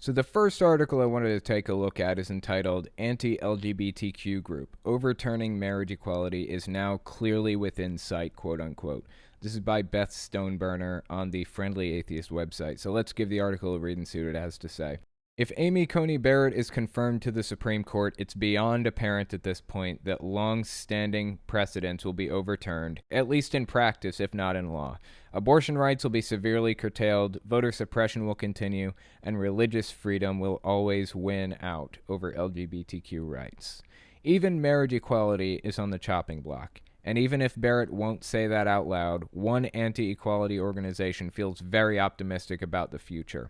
So the first article I wanted to take a look at is entitled Anti-LGBTQ Group, Overturning Marriage Equality is Now Clearly Within Sight, quote unquote. This is by Beth Stoneburner on the Friendly Atheist website. So let's give the article a read and see what it has to say. If Amy Coney Barrett is confirmed to the Supreme Court, it's beyond apparent at this point that long-standing precedents will be overturned, at least in practice, if not in law. Abortion rights will be severely curtailed, voter suppression will continue, and religious freedom will always win out over LGBTQ rights. Even marriage equality is on the chopping block. And even if Barrett won't say that out loud, one anti-equality organization feels very optimistic about the future.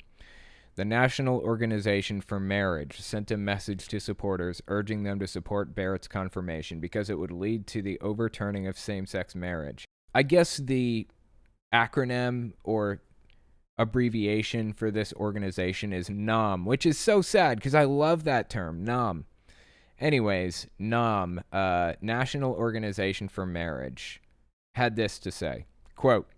The National Organization for Marriage sent a message to supporters urging them to support Barrett's confirmation because it would lead to the overturning of same-sex marriage. I guess the acronym or abbreviation for this organization is NOM, which is so sad because I love that term, NOM. Anyways, NOM, National Organization for Marriage, had this to say, quote,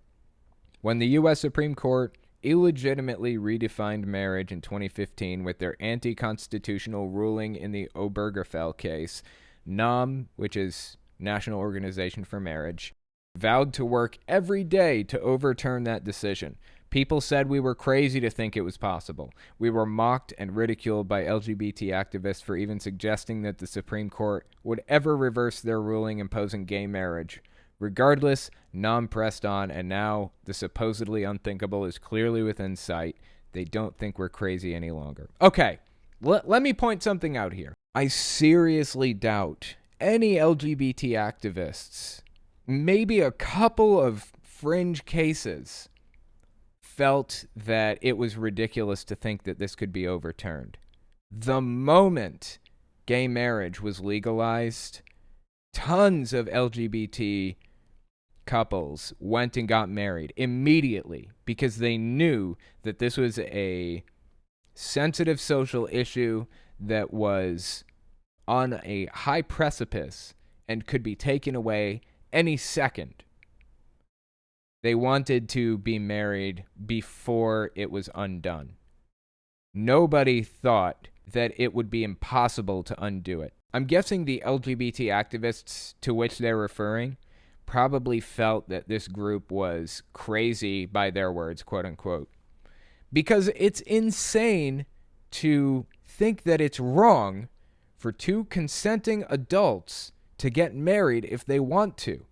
when the U.S. Supreme Court illegitimately redefined marriage in 2015 with their anti-constitutional ruling in the Obergefell case, NOM, which is National Organization for Marriage, vowed to work every day to overturn that decision. People said we were crazy to think it was possible. We were mocked and ridiculed by LGBT activists for even suggesting that the Supreme Court would ever reverse their ruling imposing gay marriage. Regardless, NOM pressed on, and now the supposedly unthinkable is clearly within sight. They don't think we're crazy any longer. Okay, let me point something out here. I seriously doubt any LGBT activists, maybe a couple of fringe cases, felt that it was ridiculous to think that this could be overturned. The moment gay marriage was legalized, tons of LGBT couples went and got married immediately because they knew that this was a sensitive social issue that was on a high precipice and could be taken away any second. They wanted to be married before it was undone. Nobody thought that it would be impossible to undo it. I'm guessing the LGBT activists to which they're referring probably felt that this group was crazy, by their words, quote unquote, because it's insane to think that it's wrong for two consenting adults to get married if they want to.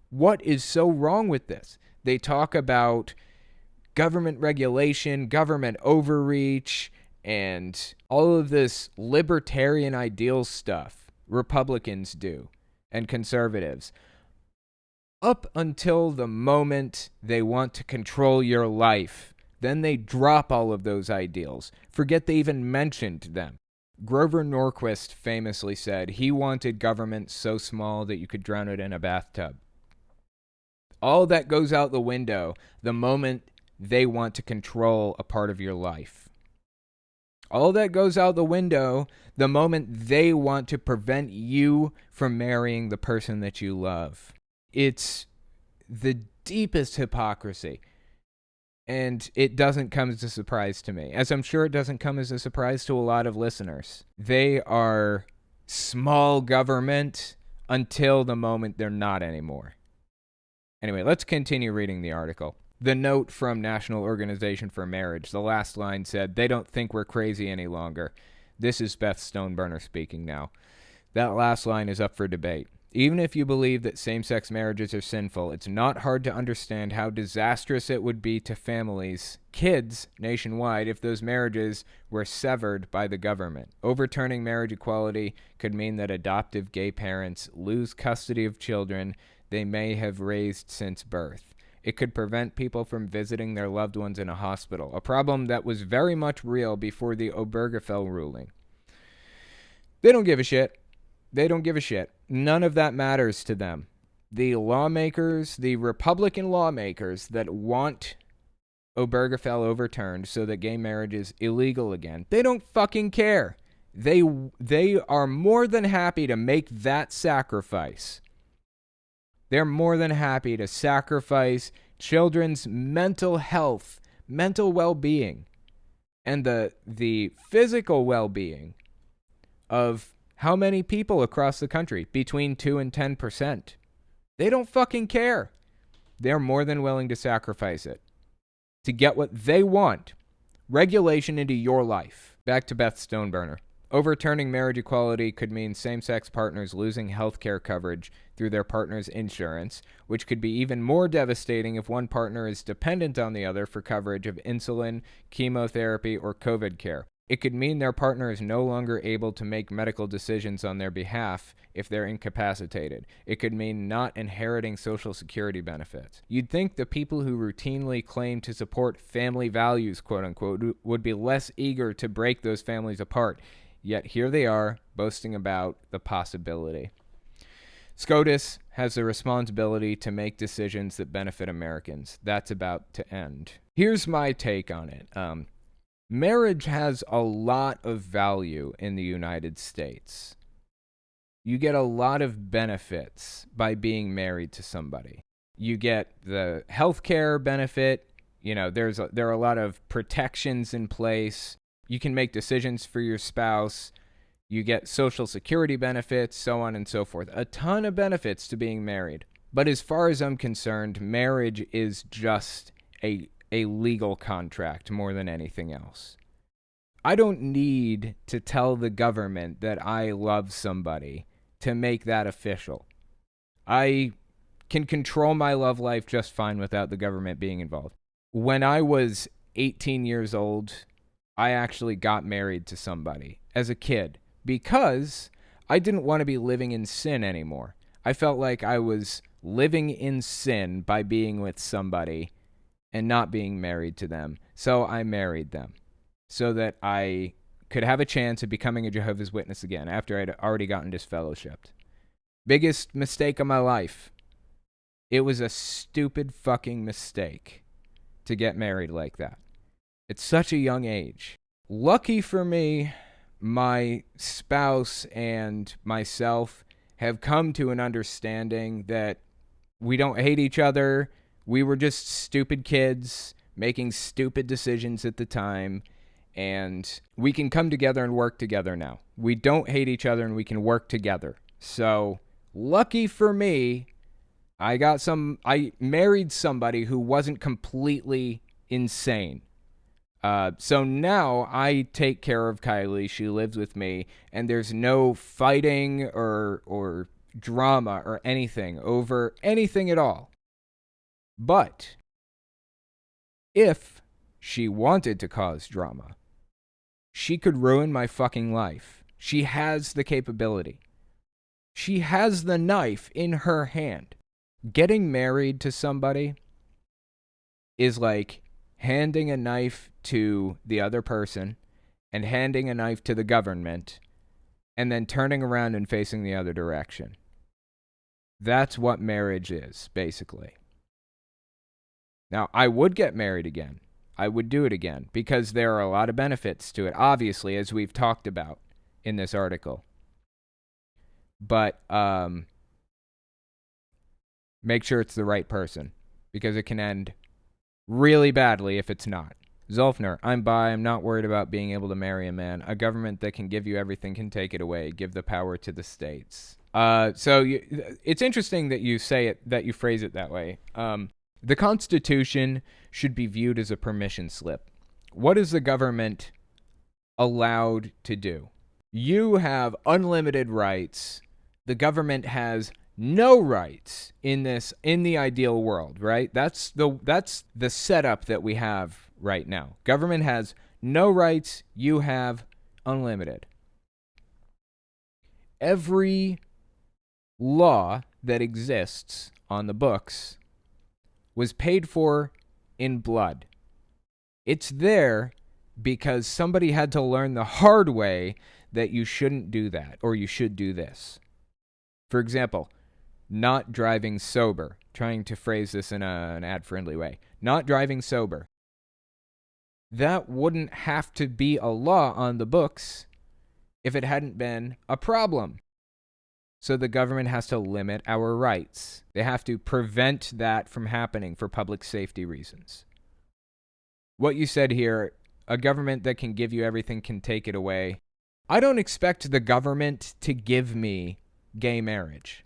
What is so wrong with this? They talk about government regulation, government overreach, and all of this libertarian ideal stuff Republicans do and conservatives. Up until the moment they want to control your life, then they drop all of those ideals. Forget they even mentioned them. Grover Norquist famously said he wanted government so small that you could drown it in a bathtub. All that goes out the window the moment they want to control a part of your life. All that goes out the window the moment they want to prevent you from marrying the person that you love. It's the deepest hypocrisy. And it doesn't come as a surprise to me, as I'm sure it doesn't come as a surprise to a lot of listeners. They are small government until the moment they're not anymore. Anyway, let's continue reading the article. The note from National Organization for Marriage, the last line said, they don't think we're crazy any longer. This is Beth Stoneburner speaking now. That last line is up for debate. Even if you believe that same-sex marriages are sinful, it's not hard to understand how disastrous it would be to families, kids, nationwide, if those marriages were severed by the government. Overturning marriage equality could mean that adoptive gay parents lose custody of children they may have raised since birth. It could prevent people from visiting their loved ones in a hospital, a problem that was very much real before the Obergefell ruling. They don't give a shit. They don't give a shit. None of that matters to them. The lawmakers, the Republican lawmakers that want Obergefell overturned so that gay marriage is illegal again, they don't fucking care. They are more than happy to make that sacrifice. They're more than happy to sacrifice children's mental health, mental well-being, and the physical well-being of how many people across the country, between 2 and 10%. They don't fucking care. They're more than willing to sacrifice it to get what they want. Regulation into your life. Back to Beth Stoneburner. Overturning marriage equality could mean same-sex partners losing health care coverage through their partner's insurance, which could be even more devastating if one partner is dependent on the other for coverage of insulin, chemotherapy, or COVID care. It could mean their partner is no longer able to make medical decisions on their behalf if they're incapacitated. It could mean not inheriting Social Security benefits. You'd think the people who routinely claim to support family values, quote unquote, would be less eager to break those families apart. Yet here they are, boasting about the possibility. SCOTUS has the responsibility to make decisions that benefit Americans. That's about to end. Here's my take on it. Marriage has a lot of value in the United States. You get a lot of benefits by being married to somebody. You get the healthcare benefit. You know, there are a lot of protections in place. You can make decisions for your spouse. You get Social Security benefits, so on and so forth. A ton of benefits to being married. But as far as I'm concerned, marriage is just a legal contract more than anything else. I don't need to tell the government that I love somebody to make that official. I can control my love life just fine without the government being involved. When I was 18 years old, I actually got married to somebody as a kid because I didn't want to be living in sin anymore. I felt like I was living in sin by being with somebody and not being married to them. So I married them so that I could have a chance of becoming a Jehovah's Witness again after I'd already gotten disfellowshipped. Biggest mistake of my life. It was a stupid fucking mistake to get married like that. At such a young age. Lucky for me, my spouse and myself have come to an understanding that we don't hate each other. We were just stupid kids making stupid decisions at the time, and we can come together and work together now. We don't hate each other and we can work together. So, lucky for me, I married somebody who wasn't completely insane. So now I take care of Kylie. She lives with me, and there's no fighting or drama or anything over anything at all. But if she wanted to cause drama, she could ruin my fucking life. She has the capability. She has the knife in her hand. Getting married to somebody is like handing a knife to the other person and handing a knife to the government and then turning around and facing the other direction. That's what marriage is, basically. Now, I would get married again. I would do it again because there are a lot of benefits to it, obviously, as we've talked about in this article. But make sure it's the right person because it can end really badly if it's not. Zolfner, I'm bi. I'm not worried about being able to marry a man. A government that can give you everything can take it away. Give the power to the states. It's interesting that you say it, that you phrase it that way. The Constitution should be viewed as a permission slip. What is the government allowed to do? You have unlimited rights. The government has no rights in the ideal world, right? That's the setup that we have right now. Government has no rights. You have unlimited. Every law that exists on the books was paid for in blood. It's there because somebody had to learn the hard way that you shouldn't do that or you should do this. For example, not driving sober. Trying to phrase this in an ad-friendly way. Not driving sober. That wouldn't have to be a law on the books if it hadn't been a problem. So the government has to limit our rights. They have to prevent that from happening for public safety reasons. What you said here A government that can give you everything can take it away. I don't expect the government to give me gay marriage.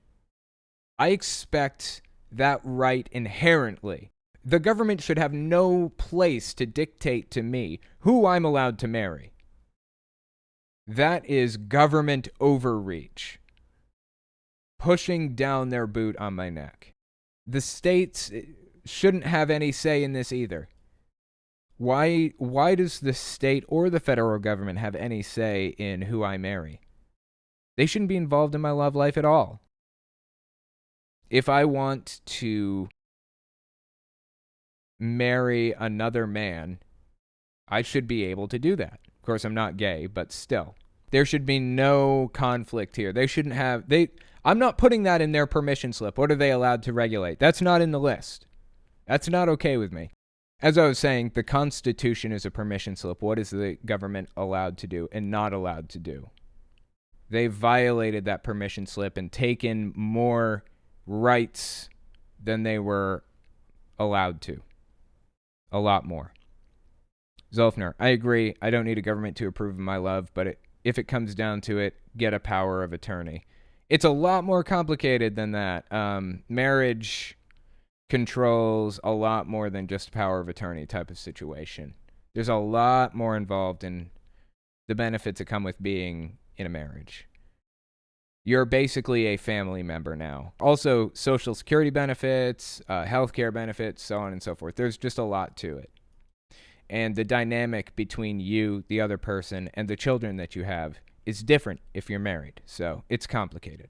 I expect that right inherently. The government should have no place to dictate to me who I'm allowed to marry. That is government overreach, pushing down their boot on my neck. The states shouldn't have any say in this either. Why does the state or the federal government have any say in who I marry? They shouldn't be involved in my love life at all. If I want to marry another man, I should be able to do that. Of course, I'm not gay, but still. There should be no conflict here. They shouldn't have... I'm not putting that in their permission slip. What are they allowed to regulate? That's not in the list. That's not okay with me. As I was saying, the Constitution is a permission slip. What is the government allowed to do and not allowed to do? They violated that permission slip and taken more rights than they were allowed to. A lot more. Zolfner, I agree. I don't need a government to approve of my love, but if it comes down to it, get a power of attorney. It's a lot more complicated than that. Marriage controls a lot more than just power of attorney type of situation. There's a lot more involved in the benefits that come with being in a marriage. You're basically a family member now. Also, Social Security benefits, healthcare benefits, so on and so forth. There's just a lot to it. And the dynamic between you, the other person, and the children that you have is different if you're married. So it's complicated.